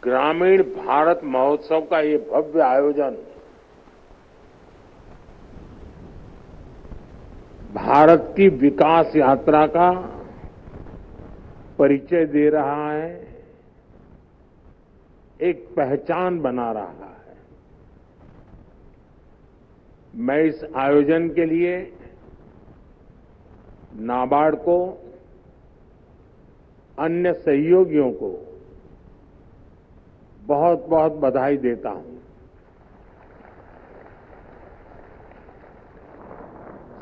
ग्रामीण भारत महोत्सव का ये भव्य आयोजन भारत की विकास यात्रा का परिचय दे रहा है, एक पहचान बना रहा है। मैं इस आयोजन के लिए नाबार्ड को, अन्य सहयोगियों को बहुत बहुत बधाई देता हूं।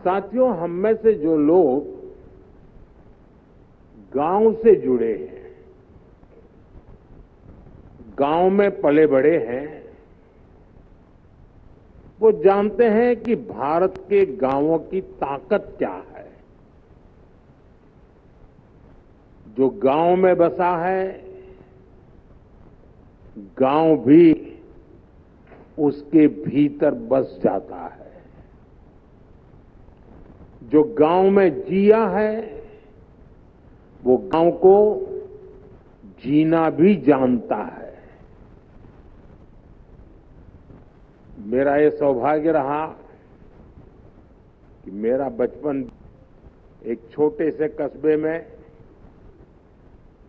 साथियों, हम में से जो लोग गांव से जुड़े हैं, गांव में पले बड़े हैं, वो जानते हैं कि भारत के गांवों की ताकत क्या है। जो गांव में बसा है, गांव भी उसके भीतर बस जाता है। जो गांव में जिया है, वो गांव को जीना भी जानता है। मेरा ये सौभाग्य रहा कि मेरा बचपन एक छोटे से कस्बे में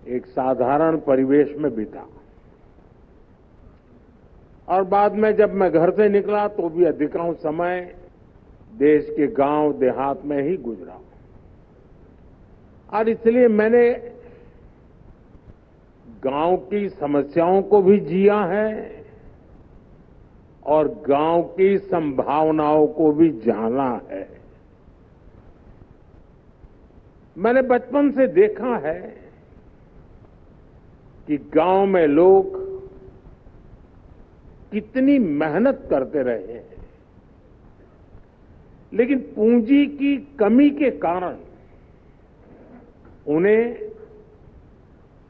एक साधारण परिवेश में बीता, और बाद में जब मैं घर से निकला तो भी अधिकांश समय देश के गांव देहात में ही गुजरा। और इसलिए मैंने गांव की समस्याओं को भी जिया है और गांव की संभावनाओं को भी जाना है। मैंने बचपन से देखा है कि गांव में लोग कितनी मेहनत करते रहे हैं, लेकिन पूंजी की कमी के कारण उन्हें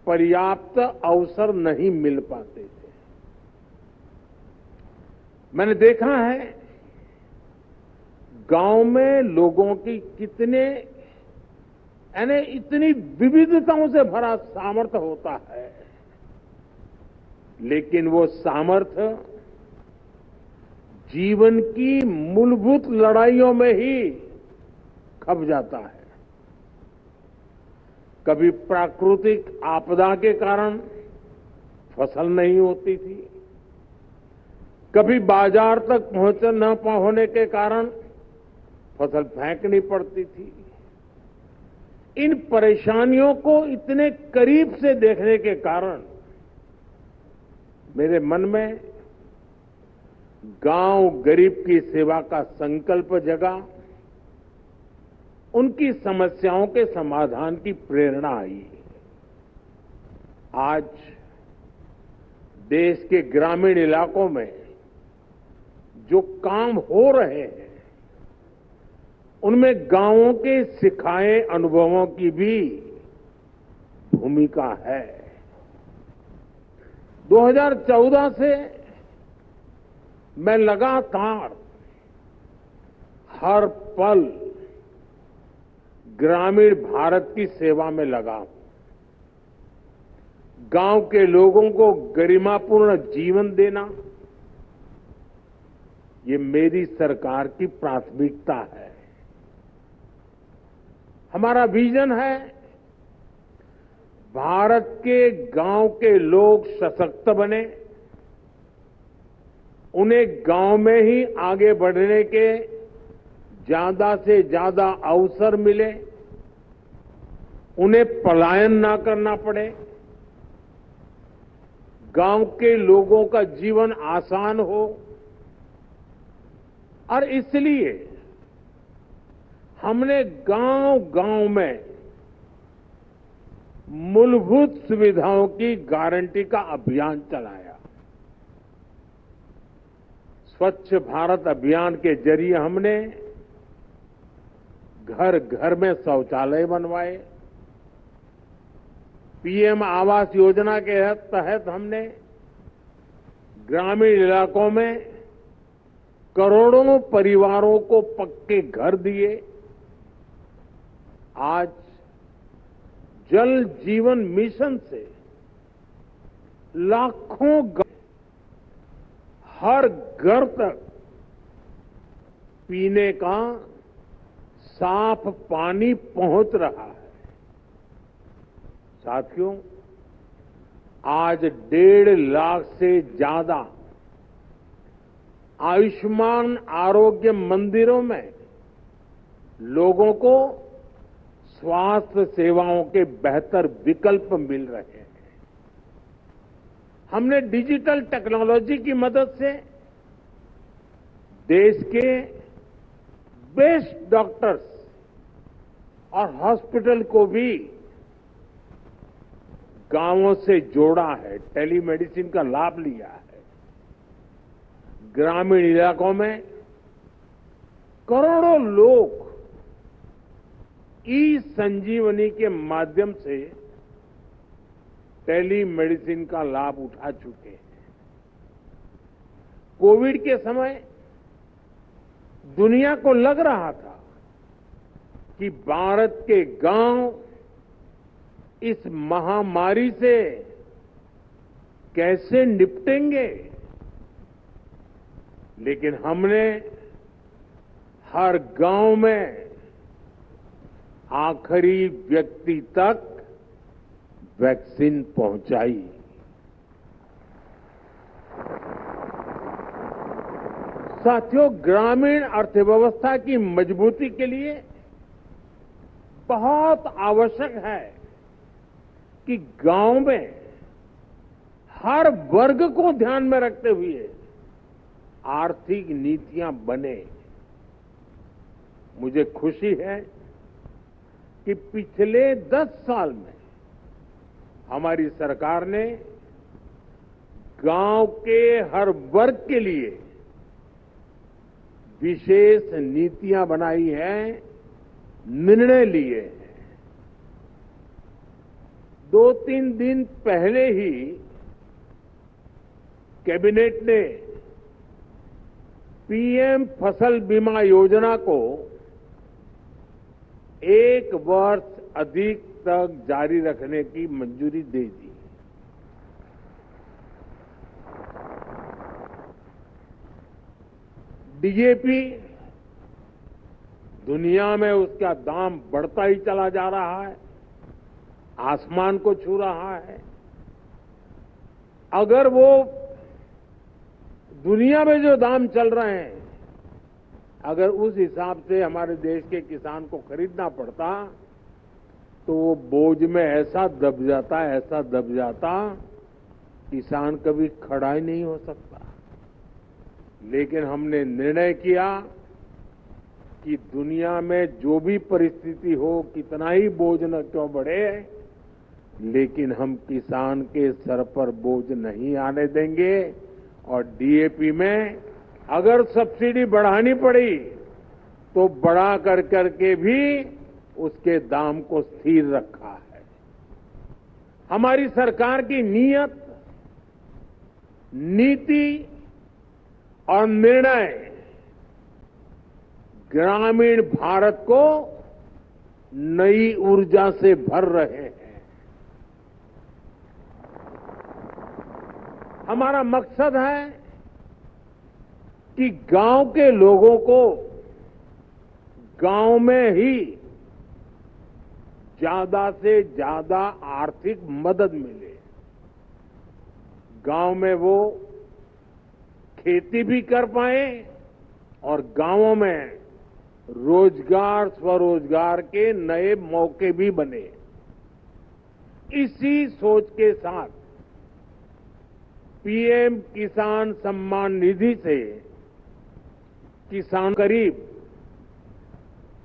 पर्याप्त अवसर नहीं मिल पाते थे। मैंने देखा है गांव में लोगों की इतनी विविधताओं से भरा सामर्थ्य होता है, लेकिन वो सामर्थ्य जीवन की मूलभूत लड़ाइयों में ही खप जाता है। कभी प्राकृतिक आपदा के कारण फसल नहीं होती थी, कभी बाजार तक न होने के कारण फसल फेंकनी पड़ती थी। इन परेशानियों को इतने करीब से देखने के कारण मेरे मन में गांव गरीब की सेवा का संकल्प जगा, उनकी समस्याओं के समाधान की प्रेरणा आई। आज देश के ग्रामीण इलाकों में जो काम हो रहे हैं, उनमें गांवों के सिखाए अनुभवों की भी भूमिका है। 2014 से मैं लगातार हर पल ग्रामीण भारत की सेवा में लगा हूं। गांव के लोगों को गरिमापूर्ण जीवन देना, ये मेरी सरकार की प्राथमिकता है। हमारा विजन है भारत के गांव के लोग सशक्त बने, उन्हें गांव में ही आगे बढ़ने के ज्यादा से ज्यादा अवसर मिले, उन्हें पलायन ना करना पड़े, गांव के लोगों का जीवन आसान हो। और इसलिए हमने गांव-गांव में मूलभूत सुविधाओं की गारंटी का अभियान चलाया। स्वच्छ भारत अभियान के जरिए हमने घर घर में शौचालय बनवाए। पीएम आवास योजना के तहत हमने ग्रामीण इलाकों में करोड़ों परिवारों को पक्के घर दिए। आज जल जीवन मिशन से लाखों हर घर तक पीने का साफ पानी पहुंच रहा है। साथियों, आज 1.5 लाख से ज्यादा आयुष्मान आरोग्य मंदिरों में लोगों को स्वास्थ्य सेवाओं के बेहतर विकल्प मिल रहे हैं। हमने डिजिटल टेक्नोलॉजी की मदद से देश के बेस्ट डॉक्टर्स और हॉस्पिटल को भी गांवों से जोड़ा है, टेलीमेडिसिन का लाभ लिया है। ग्रामीण इलाकों में करोड़ों लोग ई संजीवनी के माध्यम से टेलीमेडिसिन का लाभ उठा चुके हैं। कोविड के समय दुनिया को लग रहा था कि भारत के गांव इस महामारी से कैसे निपटेंगे, लेकिन हमने हर गांव में आखिरी व्यक्ति तक वैक्सीन पहुंचाई। साथियों, ग्रामीण अर्थव्यवस्था की मजबूती के लिए बहुत आवश्यक है कि गांव में हर वर्ग को ध्यान में रखते हुए आर्थिक नीतियां बने। मुझे खुशी है कि पिछले 10 साल में हमारी सरकार ने गांव के हर वर्ग के लिए विशेष नीतियां बनाई हैं, निर्णय लिए हैं। 2-3 दिन पहले ही कैबिनेट ने पीएम फसल बीमा योजना को 1 वर्ष अधिक तक जारी रखने की मंजूरी दे दी। डीएपी दुनिया में उसका दाम बढ़ता ही चला जा रहा है, आसमान को छू रहा है। अगर वो दुनिया में जो दाम चल रहे हैं, अगर उस हिसाब से हमारे देश के किसान को खरीदना पड़ता तो वो बोझ में ऐसा दब जाता किसान कभी खड़ा ही नहीं हो सकता। लेकिन हमने निर्णय किया कि दुनिया में जो भी परिस्थिति हो, कितना ही बोझ न क्यों बढ़े, लेकिन हम किसान के सर पर बोझ नहीं आने देंगे। और डीएपी में अगर सब्सिडी बढ़ानी पड़ी तो बढ़ा करके भी उसके दाम को स्थिर रखा है। हमारी सरकार की नीयत, नीति और निर्णय ग्रामीण भारत को नई ऊर्जा से भर रहे हैं। हमारा मकसद है कि गांव के लोगों को गांव में ही ज्यादा से ज्यादा आर्थिक मदद मिले। गांव में वो खेती भी कर पाए और गांवों में रोजगार, स्वरोजगार के नए मौके भी बने। इसी सोच के साथ पीएम किसान सम्मान निधि से किसान करीब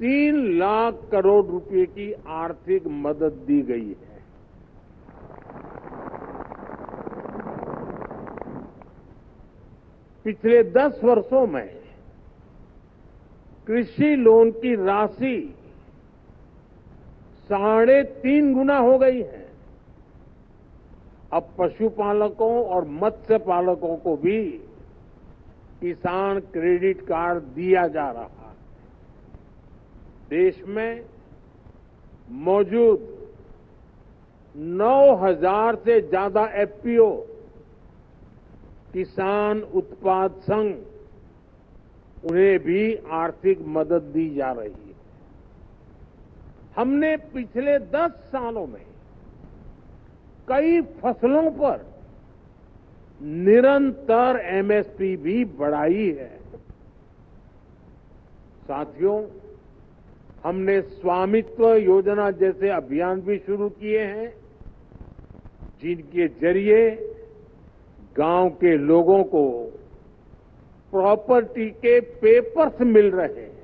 3 लाख करोड़ रुपए की आर्थिक मदद दी गई है। पिछले 10 वर्षों में कृषि लोन की राशि 3.5 गुना हो गई है। अब पशुपालकों और मत्स्य पालकों को भी किसान क्रेडिट कार्ड दिया जा रहा है। देश में मौजूद 9,000 से ज्यादा एफपीओ किसान उत्पाद संघ उन्हें भी आर्थिक मदद दी जा रही है। हमने पिछले 10 सालों में कई फसलों पर निरंतर एमएसपी भी बढ़ाई है। साथियों, हमने स्वामित्व योजना जैसे अभियान भी शुरू किए हैं, जिनके जरिए गांव के लोगों को प्रॉपर्टी के पेपर्स मिल रहे हैं।